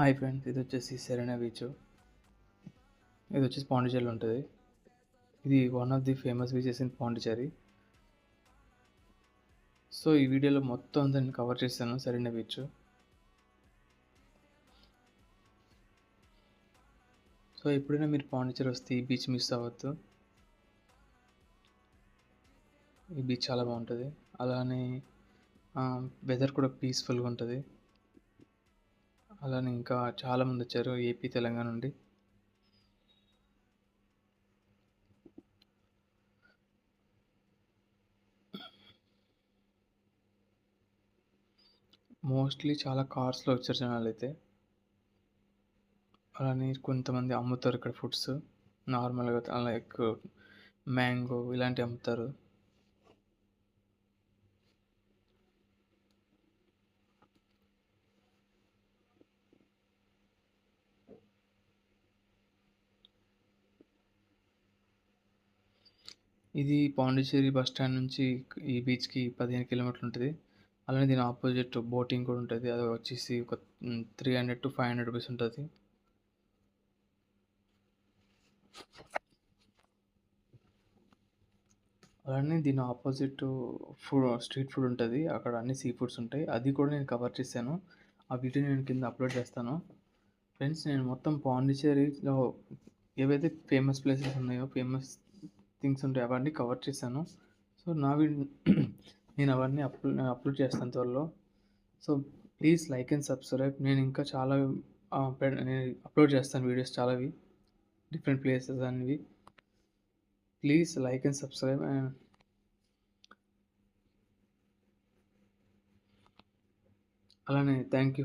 Hi friends, ఇది వచ్చేసి Serena beach. ఇది వచ్చేసి పాండిచ్చేరిలో ఉంటుంది. ఇది one of the famous beaches in Pondicherry. So ఈ వీడియోలో మొత్తం అంతా నేను కవర్ చేస్తాను సెరెనా బీచ్. సో ఎప్పుడైనా మీరు పాండిచ్చేరి వస్తే ఈ బీచ్ మిస్ అవ్వద్దు. ఈ బీచ్ చాలా బాగుంటుంది. అలానే వెదర్ కూడా పీస్ఫుల్గా ఉంటుంది. అలానే ఇంకా చాలామంది వచ్చారు ఏపీ, తెలంగాణ నుండి. మోస్ట్లీ చాలా కార్స్లో వచ్చారు జనాలు అయితే. అలానే కొంతమంది అమ్ముతారు ఇక్కడ ఫుడ్స్ నార్మల్గా, లైక్ మ్యాంగో ఇలాంటివి అమ్ముతారు. ఇది పాండిచ్చేరి బస్ స్టాండ్ నుంచి ఈ బీచ్కి 15 కిలోమీటర్లు ఉంటుంది. అలానే దీని ఆపోజిట్ బోటింగ్ కూడా ఉంటుంది. అది వచ్చేసి ఒక 300 to 500 రూపీస్ ఉంటుంది. అలానే దీని ఆపోజిట్ స్ట్రీట్ ఫుడ్ ఉంటుంది. అక్కడ అన్ని సీ ఫుడ్స్ ఉంటాయి. అది కూడా నేను కవర్ చేశాను. ఆ వీడియో నేను కింద అప్లోడ్ చేస్తాను. ఫ్రెండ్స్, నేను మొత్తం పాండిచ్చేరిలో ఏవైతే ఫేమస్ ప్లేసెస్ ఉన్నాయో, ఫేమస్ థింగ్స్ ఉంటాయో అవన్నీ కవర్ చేశాను. సో నేను అవన్నీ అప్లోడ్ చేస్తాను త్వరలో. So please like and subscribe. నేను ఇంకా చాలా నేను అప్లోడ్ చేస్తాను వీడియోస్ చాలావి, డిఫరెంట్ ప్లేసెస్ అనేవి. Please like and subscribe. అలానే థ్యాంక్ యూ.